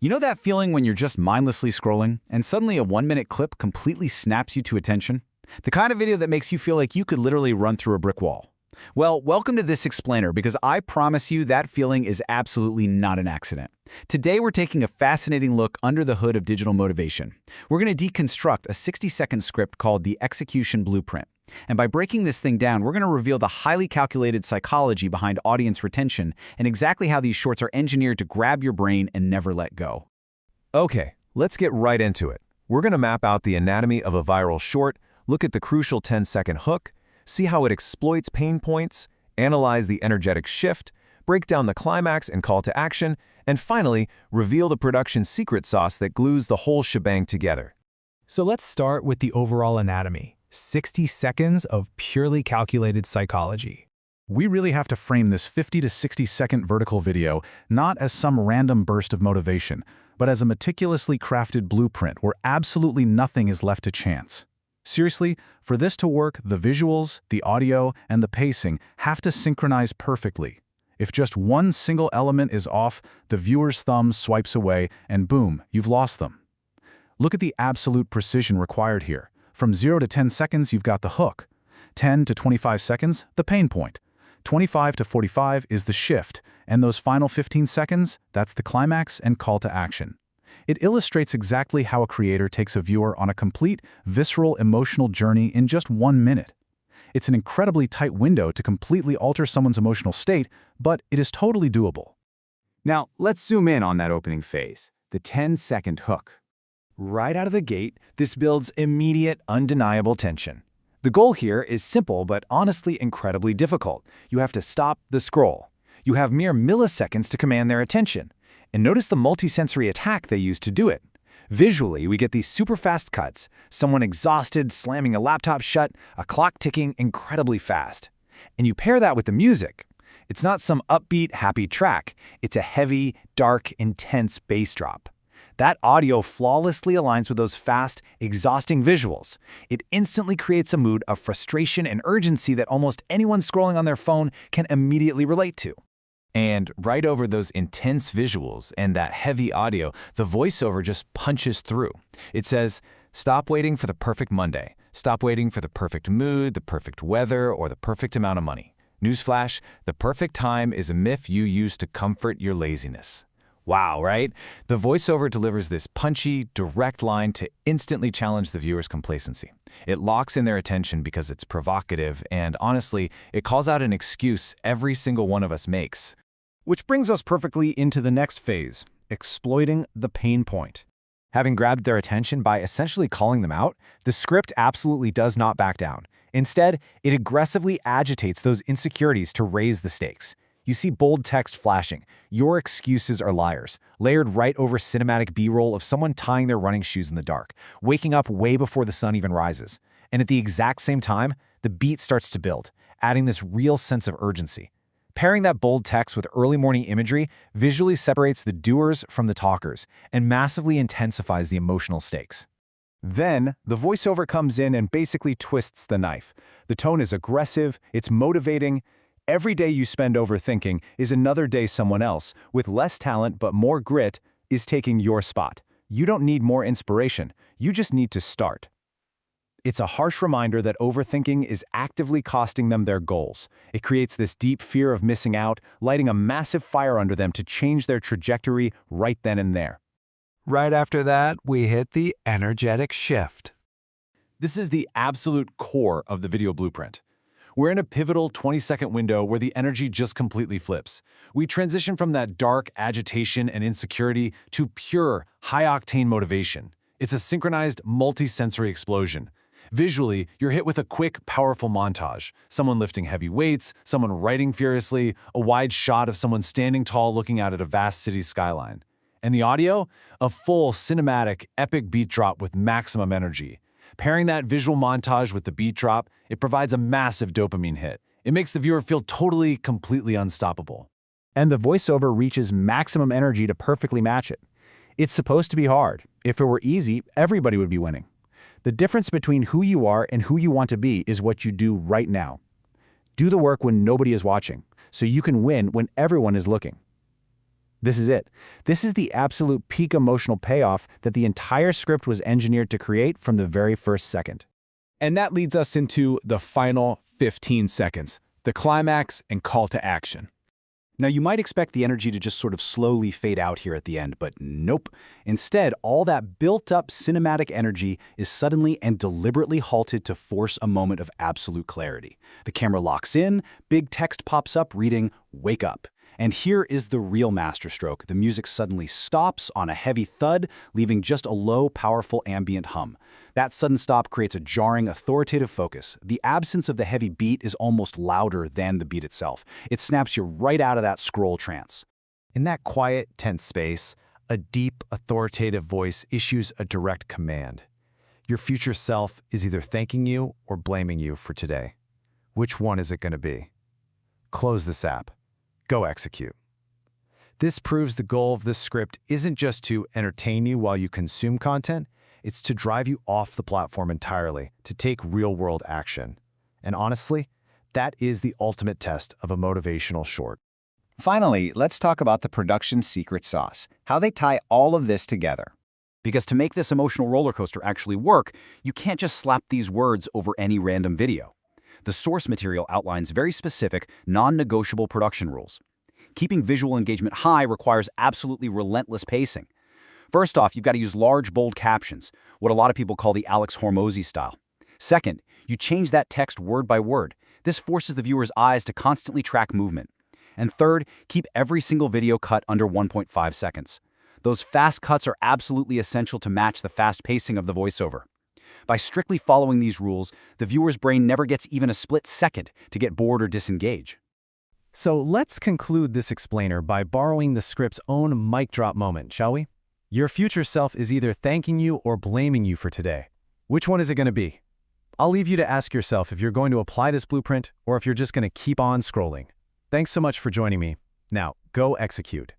You know that feeling when you're just mindlessly scrolling, and suddenly a 1-minute clip completely snaps you to attention? The kind of video that makes you feel like you could literally run through a brick wall. Well, welcome to this explainer, because I promise you that feeling is absolutely not an accident. Today we're taking a fascinating look under the hood of digital motivation. We're going to deconstruct a 60-second script called the execution blueprint. And by breaking this thing down, we're going to reveal the highly calculated psychology behind audience retention and exactly how these shorts are engineered to grab your brain and never let go. Okay, let's get right into it. We're going to map out the anatomy of a viral short, look at the crucial 10-second hook, see how it exploits pain points, analyze the energetic shift, break down the climax and call to action, and finally, reveal the production secret sauce that glues the whole shebang together. So let's start with the overall anatomy. 60 seconds of purely calculated psychology. We really have to frame this 50 to 60-second vertical video not as some random burst of motivation, but as a meticulously crafted blueprint where absolutely nothing is left to chance. Seriously, for this to work, the visuals, the audio, and the pacing have to synchronize perfectly. If just one single element is off, the viewer's thumb swipes away, and boom, you've lost them. Look at the absolute precision required here. From 0 to 10 seconds, you've got the hook. 10 to 25 seconds, the pain point. 25 to 45 is the shift, and those final 15 seconds, that's the climax and call to action. It illustrates exactly how a creator takes a viewer on a complete, visceral, emotional journey in just 1 minute. It's an incredibly tight window to completely alter someone's emotional state, but it is totally doable. Now, let's zoom in on that opening phase, the 10-second hook. Right out of the gate, this builds immediate, undeniable tension. The goal here is simple but honestly incredibly difficult. You have to stop the scroll. You have mere milliseconds to command their attention. And notice the multisensory attack they use to do it. Visually, we get these super fast cuts, someone exhausted slamming a laptop shut, a clock ticking incredibly fast. And you pair that with the music. It's not some upbeat, happy track. It's a heavy, dark, intense bass drop. That audio flawlessly aligns with those fast, exhausting visuals. It instantly creates a mood of frustration and urgency that almost anyone scrolling on their phone can immediately relate to. And right over those intense visuals and that heavy audio, the voiceover just punches through. It says, "Stop waiting for the perfect Monday. Stop waiting for the perfect mood, the perfect weather, or the perfect amount of money. Newsflash, the perfect time is a myth you use to comfort your laziness." Wow, right? The voiceover delivers this punchy, direct line to instantly challenge the viewer's complacency. It locks in their attention because it's provocative, and honestly, it calls out an excuse every single one of us makes. Which brings us perfectly into the next phase, exploiting the pain point. Having grabbed their attention by essentially calling them out, the script absolutely does not back down. Instead, it aggressively agitates those insecurities to raise the stakes. You see bold text flashing, "Your excuses are liars," layered right over cinematic B-roll of someone tying their running shoes in the dark, waking up way before the sun even rises. And at the exact same time, the beat starts to build, adding this real sense of urgency. Pairing that bold text with early morning imagery visually separates the doers from the talkers and massively intensifies the emotional stakes. Then, the voiceover comes in and basically twists the knife. The tone is aggressive, it's motivating. Every day you spend overthinking is another day someone else, with less talent but more grit, is taking your spot. You don't need more inspiration, you just need to start. It's a harsh reminder that overthinking is actively costing them their goals. It creates this deep fear of missing out, lighting a massive fire under them to change their trajectory right then and there. Right after that, we hit the energetic shift. This is the absolute core of the video blueprint. We're in a pivotal 20-second window where the energy just completely flips. We transition from that dark agitation and insecurity to pure, high-octane motivation. It's a synchronized, multi-sensory explosion. Visually, you're hit with a quick, powerful montage. Someone lifting heavy weights, someone writing furiously, a wide shot of someone standing tall looking out at a vast city skyline. And the audio? A full, cinematic, epic beat drop with maximum energy. Pairing that visual montage with the beat drop, it provides a massive dopamine hit. It makes the viewer feel totally, completely unstoppable. And the voiceover reaches maximum energy to perfectly match it. It's supposed to be hard. If it were easy, everybody would be winning. The difference between who you are and who you want to be is what you do right now. Do the work when nobody is watching, so you can win when everyone is looking. This is it. This is the absolute peak emotional payoff that the entire script was engineered to create from the very first second. And that leads us into the final 15 seconds, the climax and call to action. Now, you might expect the energy to just sort of slowly fade out here at the end, but nope. Instead, all that built-up cinematic energy is suddenly and deliberately halted to force a moment of absolute clarity. The camera locks in, big text pops up reading, "Wake up." And here is the real masterstroke. The music suddenly stops on a heavy thud, leaving just a low, powerful ambient hum. That sudden stop creates a jarring, authoritative focus. The absence of the heavy beat is almost louder than the beat itself. It snaps you right out of that scroll trance. In that quiet, tense space, a deep, authoritative voice issues a direct command. Your future self is either thanking you or blaming you for today. Which one is it going to be? Close this app. Go execute. This proves the goal of this script isn't just to entertain you while you consume content, it's to drive you off the platform entirely, to take real-world action. And honestly, that is the ultimate test of a motivational short. Finally, let's talk about the production secret sauce, how they tie all of this together. Because to make this emotional roller coaster actually work, you can't just slap these words over any random video. The source material outlines very specific, non-negotiable production rules. Keeping visual engagement high requires absolutely relentless pacing. First off, you've got to use large, bold captions, what a lot of people call the Alex Hormozy style. Second, you change that text word by word. This forces the viewer's eyes to constantly track movement. And third, keep every single video cut under 1.5 seconds. Those fast cuts are absolutely essential to match the fast pacing of the voiceover. By strictly following these rules, the viewer's brain never gets even a split second to get bored or disengage. So let's conclude this explainer by borrowing the script's own mic drop moment, shall we? Your future self is either thanking you or blaming you for today. Which one is it going to be? I'll leave you to ask yourself if you're going to apply this blueprint or if you're just going to keep on scrolling. Thanks so much for joining me. Now, go execute.